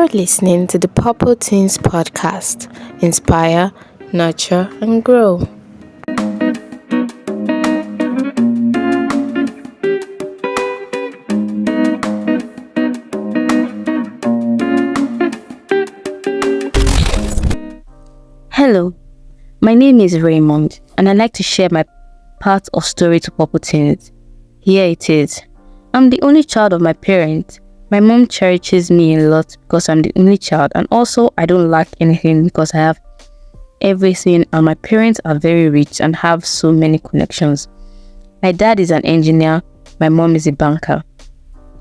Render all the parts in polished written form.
You're listening to the Purple Teens podcast. Inspire, nurture, and grow. Hello, my name is Raymond, and I'd like to share my part of story to Purple Teens. Here it is. I'm the only child of my parents. My mom cherishes me a lot because I'm the only child, and also I don't lack anything because I have everything, and my parents are very rich and have so many connections. My dad is an engineer, my mom is a banker.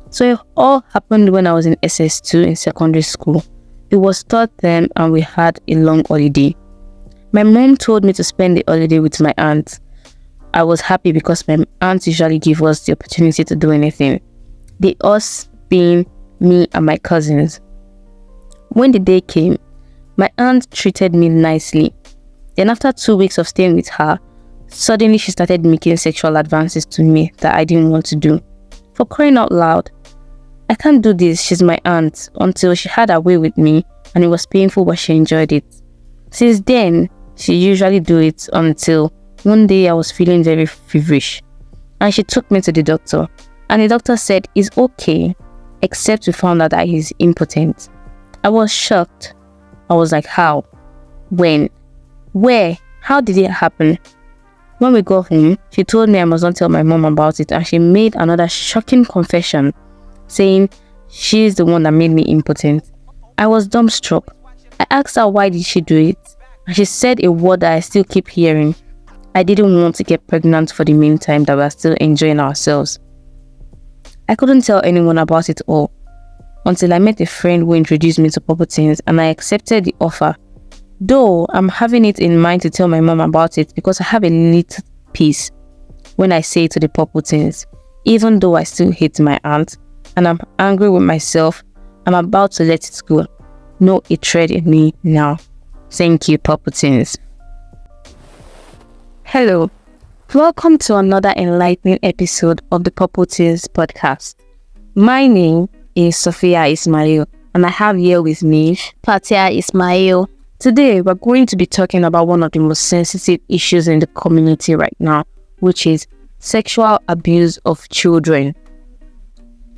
So it all happened when I was in SS2 in secondary school. It was third term and we had a long holiday. My mom told me to spend the holiday with my aunt. I was happy because my aunt usually give us the opportunity to do anything. The us being me and my cousins. When the day came, my aunt treated me nicely. Then after 2 weeks of staying with her, suddenly she started making sexual advances to me that I didn't want to do. For crying out loud, I can't do this, she's my aunt, until she had her way with me and it was painful but she enjoyed it. Since then, she usually do it until one day I was feeling very feverish and she took me to the doctor and the doctor said it's okay except we found out that he's impotent. I was shocked. I was like, how? When? Where? How did it happen? When we got home, she told me I must not tell my mom about it and she made another shocking confession saying she's the one that made me impotent. I was dumbstruck. I asked her why did she do it and she said a word that I still keep hearing. I didn't want to get pregnant for the meantime that we are still enjoying ourselves. I couldn't tell anyone about it all until I met a friend who introduced me to Purple Teens and I accepted the offer. Though I'm having it in mind to tell my mom about it because I have a little peace when I say it to the Purple Teens. Even though I still hate my aunt and I'm angry with myself, I'm about to let it go. No hatred in me now. Thank you, Purple Teens. Hello. Welcome to another enlightening episode of the Purple Teens podcast. My name is Sophia Ismail and I have here with me Fatia Ismail. Today we're going to be talking about one of the most sensitive issues in the community right now, which is sexual abuse of children.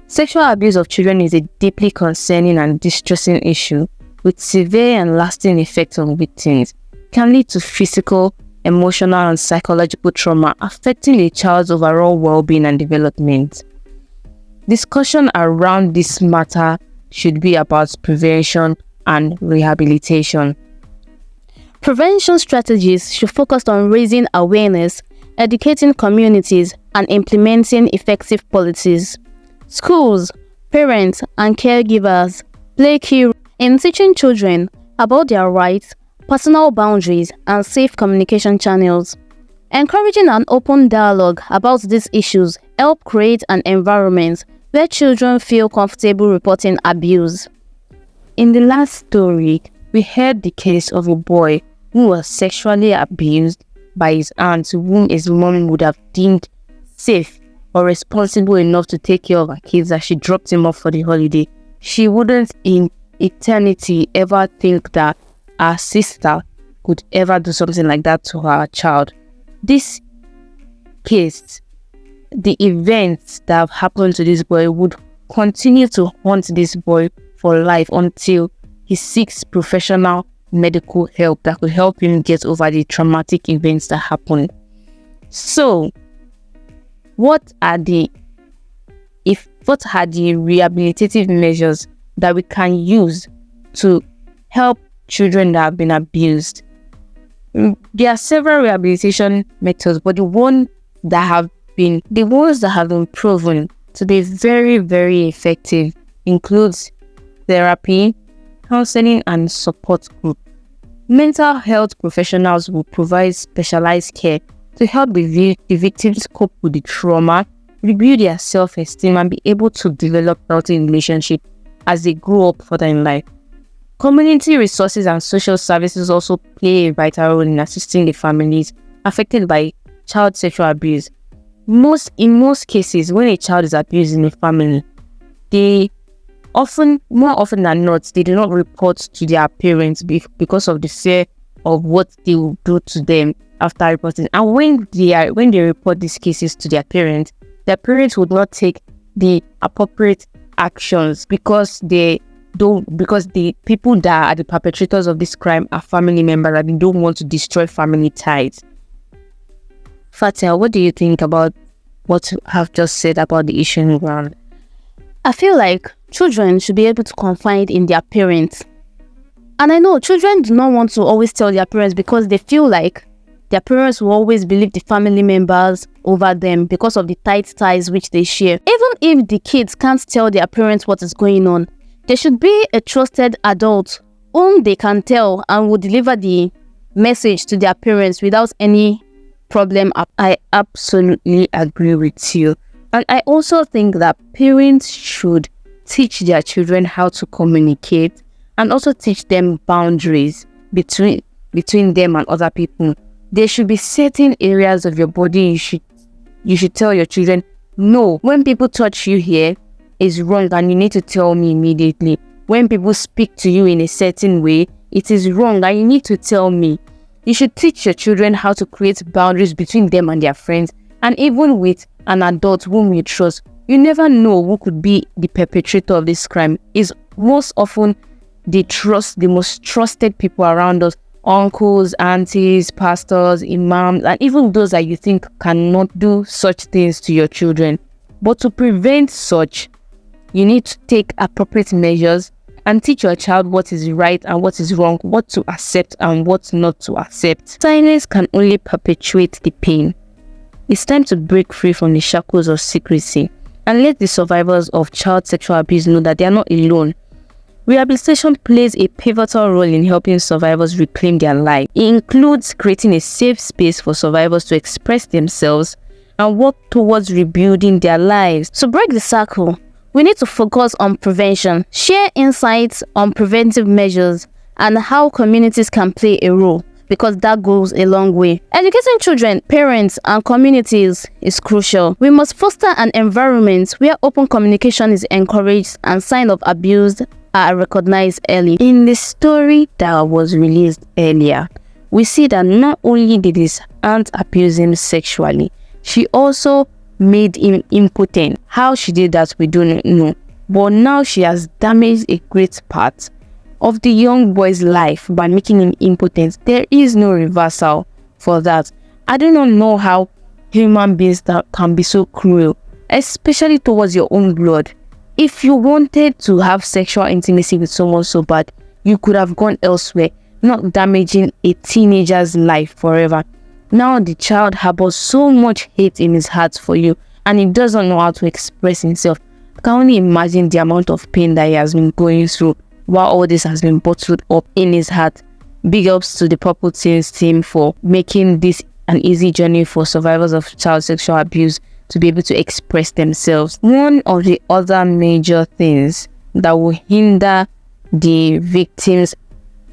Sexual abuse of children is a deeply concerning and distressing issue with severe and lasting effects on victims. It can lead to physical, emotional and psychological trauma affecting a child's overall well-being and development. Discussion around this matter should be about prevention and rehabilitation. Prevention strategies should focus on raising awareness, educating communities, and implementing effective policies. Schools, parents, and caregivers play key roles in teaching children about their rights, personal boundaries, and safe communication channels. Encouraging an open dialogue about these issues help create an environment where children feel comfortable reporting abuse. In the last story, we heard the case of a boy who was sexually abused by his aunt, whom his mom would have deemed safe or responsible enough to take care of her kids as she dropped him off for the holiday. She wouldn't in eternity ever think that our sister could ever do something like that to her child. This case, the events that have happened to this boy would continue to haunt this boy for life until he seeks professional medical help that could help him get over the traumatic events that happened. So, what are the rehabilitative measures that we can use to help children that have been abused? There are several rehabilitation methods, but the ones that have been proven to be very, very effective includes therapy, counseling, and support group. Mental health professionals will provide specialized care to help the victims cope with the trauma, rebuild their self-esteem, and be able to develop healthy relationships as they grow up further in life. Community resources and social services also play a vital role in assisting the families affected by child sexual abuse. In most cases, when a child is abused in a family, the more often than not, they do not report to their parents because of the fear of what they will do to them after reporting. And when they report these cases to their parents would not take the appropriate actions because the people that are the perpetrators of this crime are family members and they don't want to destroy family ties. Fatia, what do you think about what you have just said about the issue on ground? I feel like children should be able to confide in their parents. And I know children do not want to always tell their parents because they feel like their parents will always believe the family members over them because of the tight ties which they share. Even if the kids can't tell their parents what is going on, there should be a trusted adult whom they can tell and will deliver the message to their parents without any problem. I absolutely agree with you. And I also think that parents should teach their children how to communicate and also teach them boundaries between them and other people. There should be certain areas of your body you should tell your children, no, when people touch you here is wrong and you need to tell me immediately. When people speak to you in a certain way, it is wrong and you need to tell me. You should teach your children how to create boundaries between them and their friends, and even with an adult whom you trust. You never know who could be the perpetrator of this crime. Is most often the most trusted people around us, uncles, aunties, pastors, imams, and even those that you think cannot do such things to your children. But to prevent such, you need to take appropriate measures and teach your child what is right and what is wrong, what to accept and what not to accept. Silence can only perpetuate the pain. It's time to break free from the shackles of secrecy and let the survivors of child sexual abuse know that they are not alone. Rehabilitation plays a pivotal role in helping survivors reclaim their life. It includes creating a safe space for survivors to express themselves and work towards rebuilding their lives. To break the cycle, we need to focus on prevention, share insights on preventive measures, and how communities can play a role, because that goes a long way. Educating children, parents, and communities is crucial. We must foster an environment where open communication is encouraged and signs of abuse are recognized early. In the story that was released earlier, we see that not only did his aunt abuse him sexually, she also made him impotent. How she did that, we don't know. But now she has damaged a great part of the young boy's life by making him impotent. There is no reversal for that. I do not know how human beings that can be so cruel, especially towards your own blood. If you wanted to have sexual intimacy with someone so bad, you could have gone elsewhere, not damaging a teenager's life forever. Now the child harbors so much hate in his heart for you and he doesn't know how to express himself. I can only imagine the amount of pain that he has been going through while all this has been bottled up in his heart. Big ups to the Purple Teens team for making this an easy journey for survivors of child sexual abuse to be able to express themselves. One of the other major things that will hinder the victim's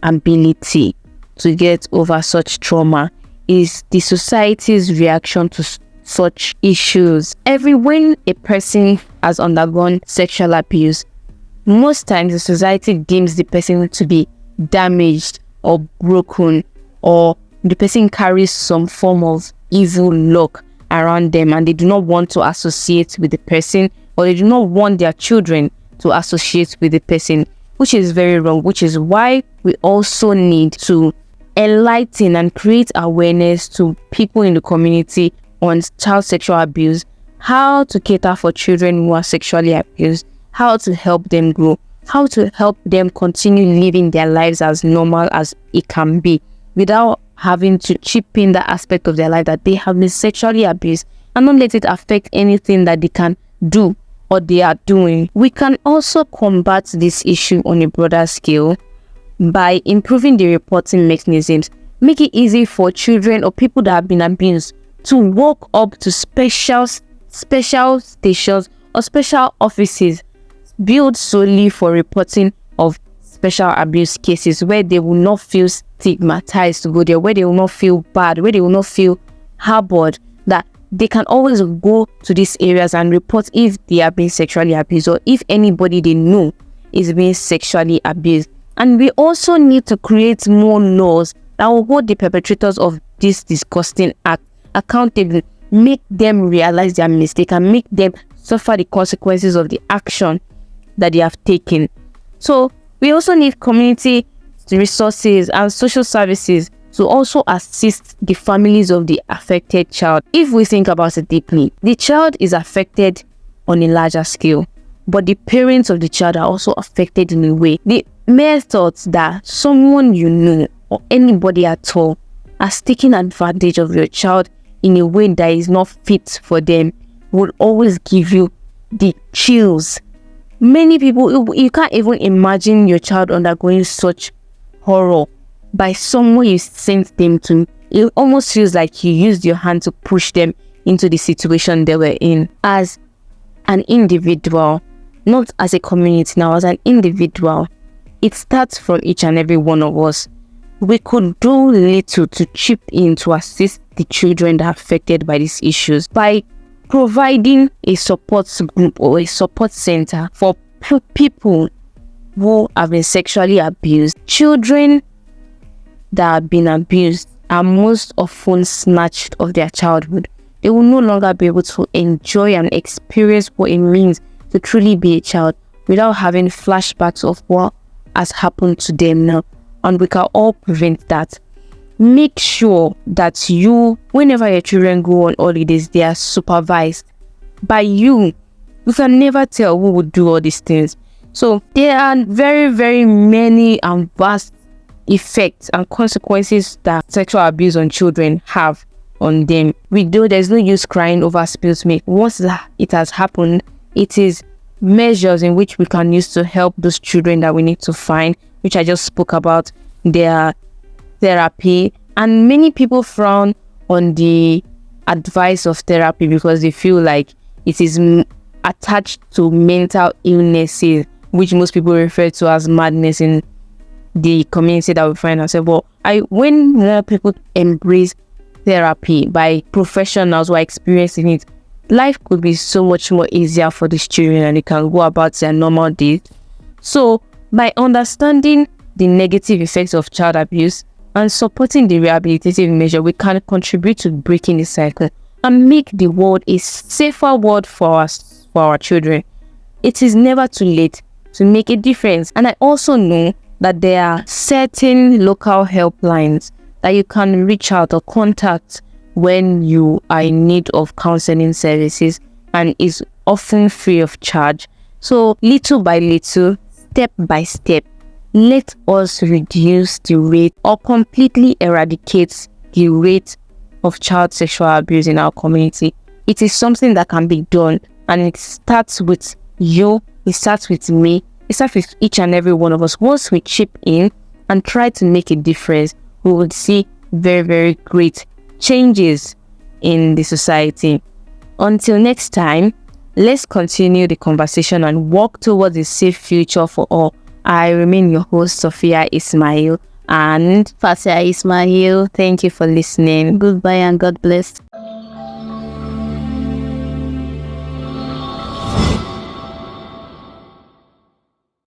ability to get over such trauma is the society's reaction to such issues. When a person has undergone sexual abuse, most times the society deems the person to be damaged or broken, or the person carries some form of evil luck around them and they do not want to associate with the person, or they do not want their children to associate with the person, which is very wrong, which is why we also need to enlighten and create awareness to people in the community on child sexual abuse, how to cater for children who are sexually abused, how to help them grow, how to help them continue living their lives as normal as it can be without having to chip in the aspect of their life that they have been sexually abused, and not let it affect anything that they can do or they are doing. We can also combat this issue on a broader scale by improving the reporting mechanisms. Make it easy for children or people that have been abused to walk up to special stations or special offices built solely for reporting of special abuse cases, where they will not feel stigmatized to go there, where they will not feel bad, where they will not feel harbored, that they can always go to these areas and report if they are being sexually abused, or if anybody they know is being sexually abused. And we also need to create more laws that will hold the perpetrators of this disgusting act accountable, make them realize their mistake, and make them suffer the consequences of the action that they have taken. So we also need community resources and social services to also assist the families of the affected child. If we think about it deeply, the child is affected on a larger scale, but the parents of the child are also affected in a way. The mere thoughts that someone you know or anybody at all has taken advantage of your child in a way that is not fit for them will always give you the chills. Many people, you can't even imagine your child undergoing such horror by someone you sent them to. It almost feels like you used your hand to push them into the situation they were in. As an individual, not as a community now, as an individual, it starts from each and every one of us. We could do little to chip in to assist the children that are affected by these issues by providing a support group or a support center for people who have been sexually abused. Children that have been abused are most often snatched of their childhood. They will no longer be able to enjoy and experience what it means to truly be a child without having flashbacks of what has happened to them now. And we can all prevent that. Make sure that you, whenever your children go on holidays, they are supervised by you. You can never tell who would do all these things. So there are very, very many and vast effects and consequences that sexual abuse on children have on them. We know there's no use crying over spilled milk. Once it has happened, it is measures in which we can use to help those children that we need to find, which I just spoke about, their therapy. And many people frown on the advice of therapy because they feel like it is attached to mental illnesses, which most people refer to as madness in the community that we find ourselves. But when more people embrace therapy by professionals who are experiencing it, life could be so much more easier for these children and they can go about their normal days. So by understanding the negative effects of child abuse and supporting the rehabilitative measure, we can contribute to breaking the cycle and make the world a safer world for us, for our children. It is never too late to make a difference. And I also know that there are certain local helplines that you can reach out or contact when you are in need of counseling services, and is often free of charge. So little by little, step by step, let us reduce the rate or completely eradicate the rate of child sexual abuse in our community. It is something that can be done, and it starts with you, it starts with me, it starts with each and every one of us. Once we chip in and try to make a difference, we will see very, very great changes in the society. Until next time, let's continue the conversation and work towards a safe future for all. I remain your host, Sophia Ismail, and Fatia Ismail. thank you for listening. Goodbye and God bless.